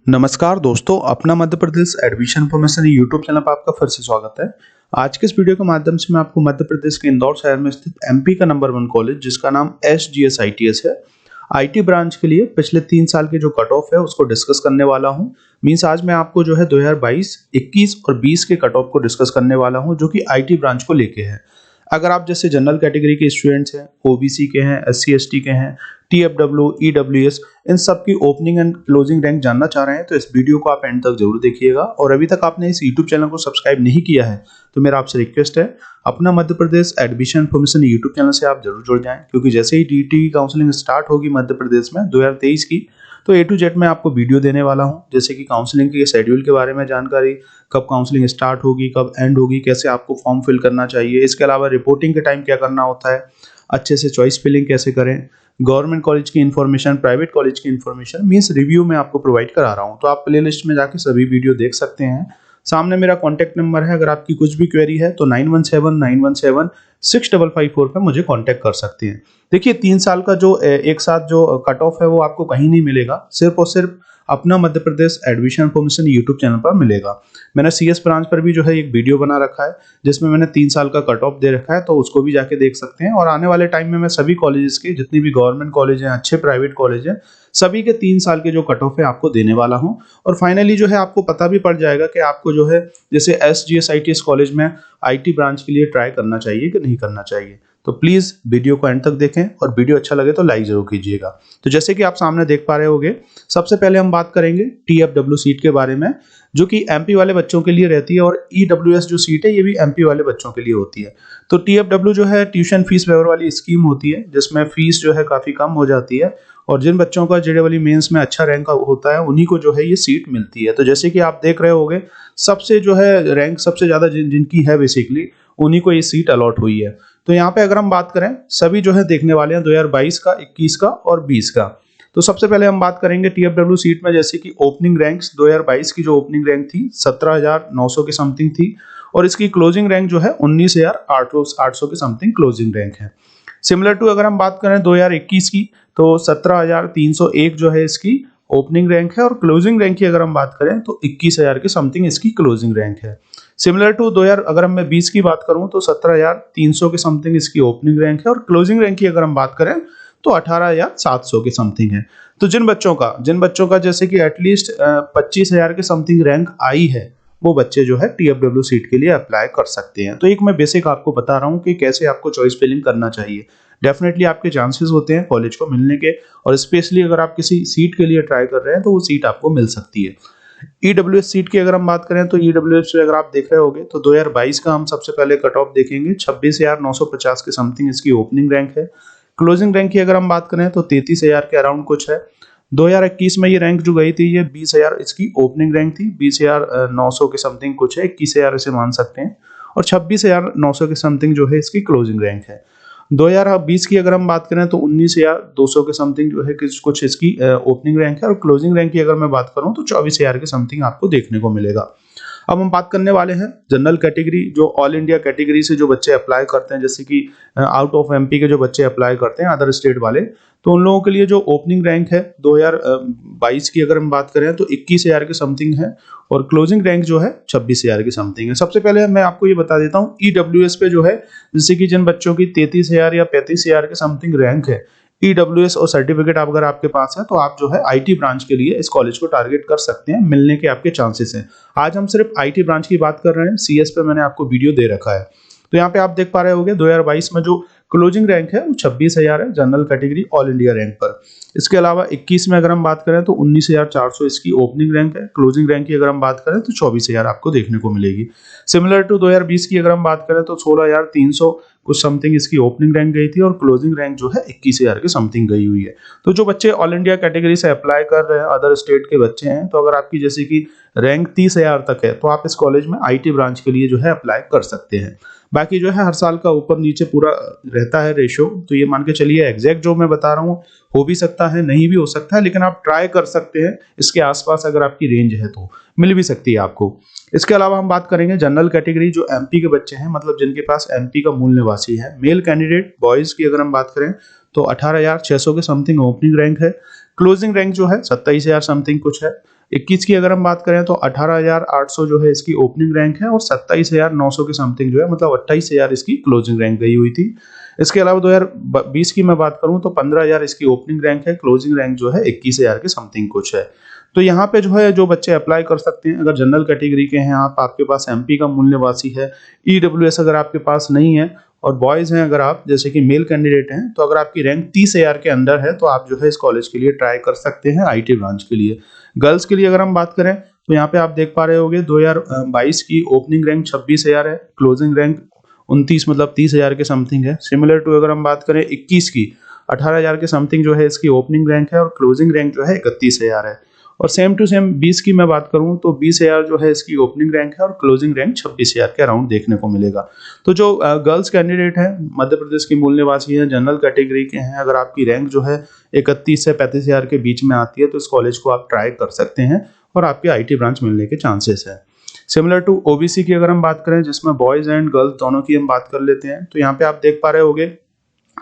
नमस्कार दोस्तों, अपना Madhya Pradesh admission information YouTube channel पर आपका फिर से स्वागत है। आज के इस वीडियो के माध्यम से मैं आपको मध्य प्रदेश के इंदौर शहर में स्थित एमपी का नंबर 1 कॉलेज जिसका नाम SGS ITS है, आईटी ब्रांच के लिए पिछले 3 साल के जो कट ऑफ है उसको डिस्कस करने वाला हूं। मींस आज मैं आपको जो है 2022, 21 और 20 के कट ऑफ को डिस्कस करने वाला हूं जो कि आईटी ब्रांच को लेके है। अगर आप जैसे जनरल कैटेगरी के स्टूडेंट्स हैं, ओबीसी के हैं, SC/ST के हैं, TFW, EWS, इन सब की ओपनिंग एंड क्लोजिंग रैंक जानना चाह रहे हैं तो इस वीडियो को आप एंड तक जरूर देखिएगा। और अभी तक आपने इस यूट्यूब चैनल को सब्सक्राइब नहीं किया है तो मेरा आपसे रिक्वेस्ट है, अपना Madhya Pradesh admission information YouTube channel से आप जरूर जुड़ जाएं, क्योंकि जैसे ही DET की काउंसलिंग स्टार्ट होगी मध्य प्रदेश में 2023 की, तो A to Z में आपको वीडियो देने वाला हूं। जैसे कि काउंसलिंग के शेड्यूल के बारे में जानकारी, कब काउंसलिंग स्टार्ट होगी, कब एंड होगी, कैसे आपको फॉर्म फिल करना चाहिए, इसके अलावा रिपोर्टिंग के टाइम क्या करना होता है, अच्छे से चॉइस फिलिंग कैसे करें, गवर्नमेंट कॉलेज की इन्फॉर्मेशन, प्राइवेट कॉलेज की इन्फॉर्मेशन मींस रिव्यू में आपको प्रोवाइड करा रहा हूं। तो आप प्लेलिस्ट में जाके सभी वीडियो देख सकते हैं। सामने मेरा कॉन्टैक्ट नंबर है, अगर आपकी कुछ भी क्वेरी है तो 9179176554 पे मुझे कॉन्टैक्ट कर सकते हैं। देखिए 3 साल का जो एक साथ जो कट ऑफ है वो आपको कहीं नहीं मिलेगा, सिर्फ और सिर्फ अपना Madhya Pradesh admission information YouTube channel पर मिलेगा। मैंने CS ब्रांच पर भी जो है एक वीडियो बना रखा है जिसमें मैंने 3 साल का कट ऑफ दे रखा है, तो उसको भी जाके देख सकते हैं। और आने वाले टाइम में मैं सभी कॉलेजेस के, जितनी भी गवर्नमेंट कॉलेज हैं, अच्छे प्राइवेट कॉलेज हैं, सभी के 3 साल के जो कट ऑफ है आपको देने वाला हूं। और फाइनली जो है आपको पता भी पड़ जाएगा कि आपको जो है जैसे SGS ITS कॉलेज में IT ब्रांच के लिए ट्राई करना चाहिए कि नहीं करना चाहिए। तो प्लीज वीडियो को एंड तक देखें और वीडियो अच्छा लगे तो लाइक जरूर कीजिएगा। तो जैसे कि आप सामने देख पा रहे होंगे, सबसे पहले हम बात करेंगे TFW सीट के बारे में, जो कि MP वाले बच्चों के लिए रहती है, और EWS जो सीट है ये भी MP वाले बच्चों के लिए होती है। तो TFW जो है ट्यूशन फीस वेवर वाली स्कीम होती है जिसमें फीस जो है काफी कम हो जाती है, और जिन बच्चों का JEE मेंस में अच्छा रैंक होता है उन्हीं को जो है ये सीट मिलती है। तो जैसे कि आप देख रहे होंगे, सबसे जो है रैंक सबसे ज्यादा जिनकी है बेसिकली उन्हीं को ये सीट अलॉट हुई है। तो यहाँ पे अगर हम बात करें, सभी जो है देखने वाले हैं 2022 का, 21 का और 20 का। तो सबसे पहले हम बात करेंगे TFW सीट में, जैसे कि ओपनिंग रैंक्स 2022 की जो ओपनिंग रैंक थी 17,900 के समथिंग थी, और इसकी क्लोजिंग रैंक जो है 19,800 के समथिंग क्लोजिंग रैंक है। सिमिलर टू अगर हम बात करें 2021 की, तो 17,301 जो है इसकी ओपनिंग रैंक है, और क्लोजिंग रैंक की अगर हम बात करें तो 21,000 के समथिंग इसकी क्लोजिंग रैंक है। सिमिलर टू 2000 अगर मैं 20 की बात करूं तो 17,300 के समथिंग इसकी ओपनिंग रैंक है, और क्लोजिंग रैंक की अगर हम बात करें तो 18,700 के समथिंग है। तो जिन बच्चों का जैसे कि एटलीस्ट 25,000 के समथिंग रैंक आई है, वो बच्चे जो है TFW सीट के लिए अप्लाई कर सकते हैं। तो एक मैं बेसिक आपको बता रहा हूँ कि कैसे आपको चॉइस फिलिंग करना चाहिए। डेफिनेटली आपके चांसेस होते हैं कॉलेज को मिलने के, और स्पेशली अगर आप किसी सीट के लिए ट्राई कर रहे हैं तो वो सीट आपको मिल सकती है। EWS सीट की अगर हम बात करें तो EWS से अगर आप देख रहे होंगे तो 2022 का हम सबसे पहले कट ऑफ देखेंगे, 26,950 के समथिंग इसकी ओपनिंग रैंक है। क्लोजिंग रैंक की अगर हम बात करें तो 33,000 के अराउंड कुछ है। 2021 में ये रैंक जो गई थी ये 20,000 इसकी ओपनिंग रैंक थी, 20,900 के समथिंग कुछ है, 21,000 इसे मान सकते हैं, और 26,900 के समथिंग जो है इसकी क्लोजिंग रैंक है। 2020 की अगर हम बात करें तो 19,200 के समथिंग जो है कुछ इसकी ओपनिंग रैंक है, और क्लोजिंग रैंक की अगर मैं बात करूं तो 24,000 के समथिंग आपको देखने को मिलेगा। अब हम बात करने वाले हैं जनरल कैटेगरी, जो ऑल इंडिया कैटेगरी से जो बच्चे अप्लाई करते हैं, जैसे कि आउट ऑफ MP के जो बच्चे अप्लाई करते हैं अदर स्टेट वाले, तो उन लोगों के लिए जो ओपनिंग रैंक है 2022 की अगर हम बात करें तो 21,000 के समथिंग है, और क्लोजिंग रैंक जो है 26,000 के समथिंग है। सबसे पहले मैं आपको ये बता देता हूँ EWS पे जो है, जैसे कि जिन बच्चों की 33,000 या 35,000 के समथिंग रैंक है, EWS और सर्टिफिकेट अगर आपके पास है तो आप जो है IT ब्रांच के लिए इस कॉलेज को टारगेट कर सकते हैं, मिलने के आपके चांसेस हैं। आज हम सिर्फ IT ब्रांच की बात कर रहे हैं, CS पे मैंने आपको वीडियो दे रखा है। तो यहाँ पे आप देख पा रहे होंगे 2022 में जो क्लोजिंग रैंक है वो 26,000 है general category all India rank पर। इसके अलावा 21 में अगर हम बात करें तो 19,400 इसकी ओपनिंग रैंक है, क्लोजिंग रैंक की अगर हम बात करें तो 24,000 आपको देखने को मिलेगी। सिमिलर टू 2020 की अगर हम बात करें तो 16,300 कुछ समथिंग इसकी ओपनिंग रैंक गई थी, और क्लोजिंग रैंक जो है 21,000 के समथिंग गई हुई है। तो जो बच्चे ऑल इंडिया कैटेगरी से अप्लाई कर रहे हैं, अदर स्टेट के बच्चे हैं, तो अगर आपकी जैसे कि रैंक 30,000 तक है तो आप इस कॉलेज में IT ब्रांच के लिए जो है अप्लाई कर सकते हैं। बाकी जो है हर साल का ऊपर नीचे पूरा रहता है रेशो, तो ये मान के चलिए एग्जैक्ट जो मैं बता रहा हूँ हो भी सकता है, नहीं भी हो सकता है, लेकिन आप ट्राई कर सकते हैं। इसके आसपास अगर आपकी रेंज है तो मिल भी सकती है आपको। इसके अलावा हम बात करेंगे जनरल कैटेगरी, जो MP के बच्चे हैं, मतलब जिनके पास MP का मूल निवासी है। मेल कैंडिडेट बॉयज की अगर हम बात करें तो 18,600 के समथिंग ओपनिंग रैंक है, क्लोजिंग रैंक जो है 27,000 समथिंग कुछ है। 21 की अगर हम बात करें तो 18,800 जो है इसकी ओपनिंग रैंक है और 27,900 के समथिंग जो है, मतलब 28,000 इसकी क्लोजिंग रैंक गई हुई थी। इसके अलावा 2020 की मैं बात करूं तो 15,000 इसकी ओपनिंग रैंक है, क्लोजिंग रैंक जो है 21,000 के समथिंग कुछ है। तो यहाँ पे जो है जो बच्चे अप्लाई कर सकते हैं, अगर जनरल कैटेगरी के हैं आप, आपके पास एमपी का मूल निवासी है, ईडब्ल्यूएस अगर आपके पास नहीं है, और बॉयज हैं अगर आप, जैसे कि मेल कैंडिडेट हैं, तो अगर आपकी रैंक 30,000 के अंदर है तो आप जो है इस कॉलेज के लिए ट्राई कर सकते हैं आईटी ब्रांच के लिए। गर्ल्स के लिए अगर हम बात करें तो यहाँ पे आप देख पा रहे होंगे 2022 की ओपनिंग रैंक 26,000 है, क्लोजिंग रैंक 29 मतलब 30,000 के समथिंग है। सिमिलर टू अगर हम बात करें 21 की 18,000 के समथिंग जो है इसकी ओपनिंग रैंक है और क्लोजिंग रैंक जो है 31,000 है। और सेम टू सेम 20 की मैं बात करूं तो 20,000 जो है इसकी ओपनिंग रैंक है और क्लोजिंग रैंक 26,000 के अराउंड देखने को मिलेगा। तो जो गर्ल्स कैंडिडेट हैं, मध्य प्रदेश की मूल निवासी हैं, जनरल कैटेगरी के हैं, अगर आपकी रैंक जो है 31 से 35,000 के बीच में आती है तो इस कॉलेज को आप ट्राई कर सकते हैं और आपके आईटी ब्रांच मिलने के चांसेस है। सिमिलर टू ओबीसी की अगर हम बात करें, जिसमें बॉयज एंड गर्ल्स दोनों की हम बात कर लेते हैं, तो यहाँ पे आप देख पा रहे होंगे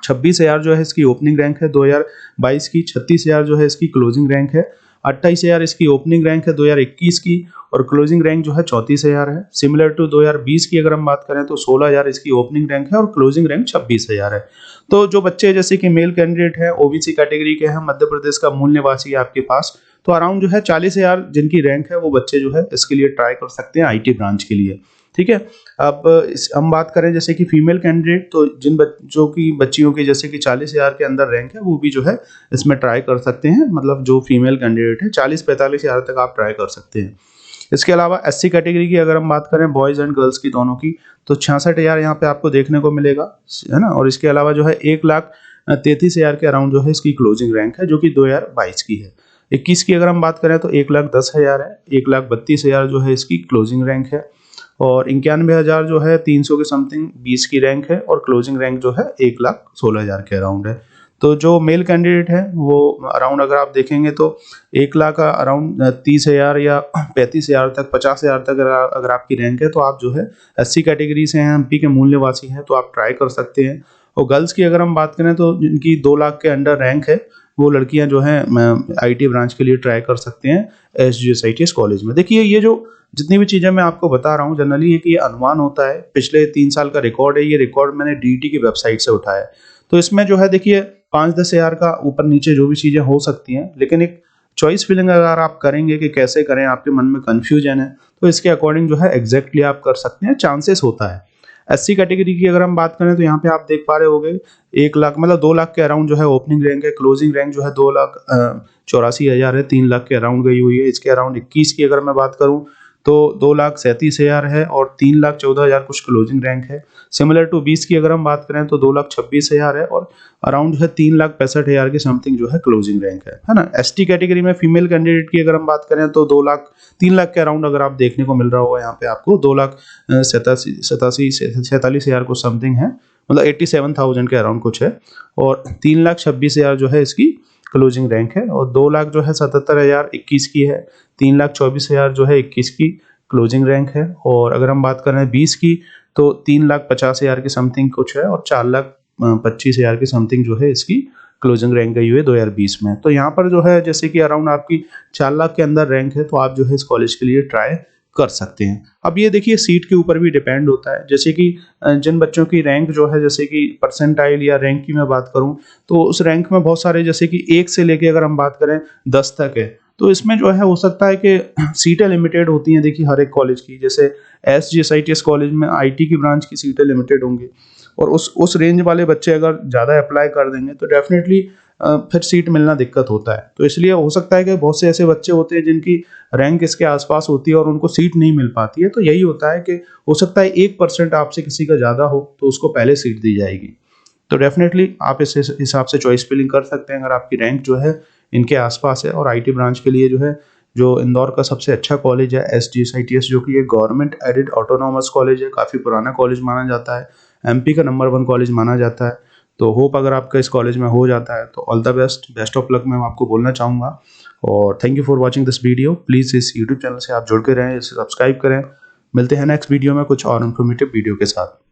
26,000 जो है इसकी ओपनिंग रैंक है 2022 की, 36,000 जो है इसकी क्लोजिंग रैंक है, 28,000 इसकी ओपनिंग रैंक है 2021 की और क्लोजिंग रैंक जो है 34,000 है। सिमिलर टू 2020 की अगर हम बात करें तो 16,000 इसकी ओपनिंग रैंक है और क्लोजिंग रैंक 26,000 है। तो जो बच्चे जैसे कि मेल कैंडिडेट है, ओबीसी कैटेगरी के हैं, मध्य प्रदेश का मूल निवासी है आपके पास, तो अराउंड जो है 40,000 जिनकी रैंक है वो बच्चे जो है इसके लिए ट्राई कर सकते हैं आईटी ब्रांच के लिए। ठीक है। अब हम बात करें जैसे कि फीमेल कैंडिडेट, तो जिन बच्चों की बच्चियों की जैसे कि 40,000 के अंदर रैंक है वो भी जो है इसमें ट्राई कर सकते हैं, मतलब जो फीमेल कैंडिडेट है 40-45,000 तक आप ट्राई कर सकते हैं। इसके अलावा एससी कैटेगरी की अगर हम बात करें, बॉयज एंड गर्ल्स की दोनों की, तो 66,000 यहाँ पे आपको देखने को मिलेगा, है ना। और इसके अलावा जो है 1,33,000 के अराउंड जो है इसकी क्लोजिंग रैंक है, जो कि 2022 की है। 21 की अगर हम बात करें तो 1,10,000 है, 1,32,000 जो है इसकी क्लोजिंग रैंक है और 91,000 जो है 300 के समथिंग 20 की रैंक है और क्लोजिंग रैंक जो है 1,16,000 के अराउंड है। तो जो मेल कैंडिडेट है वो अराउंड अगर आप देखेंगे तो 1,00,000 का अराउंड 30,000 या 35,000 तक, 50,000 तक अगर आपकी रैंक है तो आप जो है एससी कैटेगरी से हैं, एमपी के मूल निवासी हैं, तो आप ट्राई कर सकते हैं। और गर्ल्स की अगर हम बात करें तो जिनकी 2,00,000 के अंडर रैंक है वो लड़कियां जो हैं आईटी ब्रांच के लिए ट्राई कर सकते हैं एसजीएसआईटीएस कॉलेज में। देखिए ये जो जितनी भी चीज़ें मैं आपको बता रहा हूँ जनरली ये कि ये अनुमान होता है, पिछले 3 साल का रिकॉर्ड है, ये रिकॉर्ड मैंने डीईटी की वेबसाइट से उठाया है। तो इसमें जो है देखिए 5-10 हज़ार का ऊपर नीचे जो भी चीज़ें हो सकती हैं, लेकिन एक चॉइस फिलिंग अगर आप करेंगे कि कैसे करें, आपके मन में कन्फ्यूजन है तो इसके अकॉर्डिंग जो है एग्जैक्टली आप कर सकते हैं, चांसेस होता है। एससी कैटेगरी की अगर हम बात करें तो यहाँ पे आप देख पा रहे होंगे 1,00,000 मतलब 2,00,000 के अराउंड जो है ओपनिंग रैंक है, क्लोजिंग रैंक जो है 2,84,000 है, 3,00,000 के अराउंड गई हुई है। इसके अराउंड 21 की अगर मैं बात करूँ तो 2,37,000 है और 3,14,000 कुछ क्लोजिंग रैंक है। सिमिलर टू 20 की अगर हम बात करें तो 2,26,000 है और अराउंड जो है 3,65,000 के समथिंग जो है क्लोजिंग रैंक है ना। एसटी कैटेगरी में फीमेल कैंडिडेट की अगर हम बात करें तो 3,00,000 के अराउंड अगर आप देखने को मिल रहा होगा यहाँ पे आपको 2,47,000 को समथिंग है, मतलब 87,000 के अराउंड कुछ है और 3,26,000 जो है इसकी क्लोजिंग रैंक है और 2,00,000 जो है 77,000 21 की है, 3,24,000 जो है 21 की क्लोजिंग रैंक है और अगर हम बात करें 20 की तो 3,50,000 के समथिंग कुछ है और 4,25,000 के समथिंग जो है इसकी क्लोजिंग रैंक गई हुई है 2020 में। तो यहाँ पर जो है जैसे कि अराउंड आपकी 4,00,000 के अंदर रैंक है तो आप जो है इस कॉलेज के लिए ट्राई कर सकते हैं। अब ये देखिए सीट के ऊपर भी डिपेंड होता है, जैसे कि जिन बच्चों की रैंक जो है जैसे कि परसेंटाइल या रैंक की मैं बात करूं तो उस रैंक में बहुत सारे जैसे कि 1 से लेके अगर हम बात करें 10 तक है, तो इसमें जो है हो सकता है कि सीटें लिमिटेड होती हैं देखिए हर एक कॉलेज की। जैसे एसजीएसआईटीएस कॉलेज में आईटी की ब्रांच की सीटें लिमिटेड होंगी और उस रेंज वाले बच्चे अगर ज़्यादा अप्लाई कर देंगे तो डेफिनेटली फिर सीट मिलना दिक्कत होता है। तो इसलिए हो सकता है कि बहुत से ऐसे बच्चे होते हैं जिनकी रैंक इसके आसपास होती है और उनको सीट नहीं मिल पाती है, तो यही होता है कि हो सकता है 1% आपसे किसी का ज़्यादा हो तो उसको पहले सीट दी जाएगी। तो डेफिनेटली आप इस हिसाब से चॉइस फिलिंग कर सकते हैं अगर आपकी रैंक जो है इनके आसपास है। और आईटी ब्रांच के लिए जो है जो इंदौर का सबसे अच्छा कॉलेज है एसजीएसआईटीएस, जो कि ये गवर्नमेंट एडेड ऑटोनॉमस कॉलेज है, काफ़ी पुराना कॉलेज माना जाता है, एमपी का नंबर 1 कॉलेज माना जाता है। तो होप अगर आपका इस कॉलेज में हो जाता है तो all the best of luck मैं आपको बोलना चाहूँगा। और thank you for watching this video. Please इस यूट्यूब चैनल से आप जुड़ के रहें, इसे सब्सक्राइब करें। मिलते हैं नेक्स्ट वीडियो में कुछ और इन्फॉर्मेटिव वीडियो के साथ।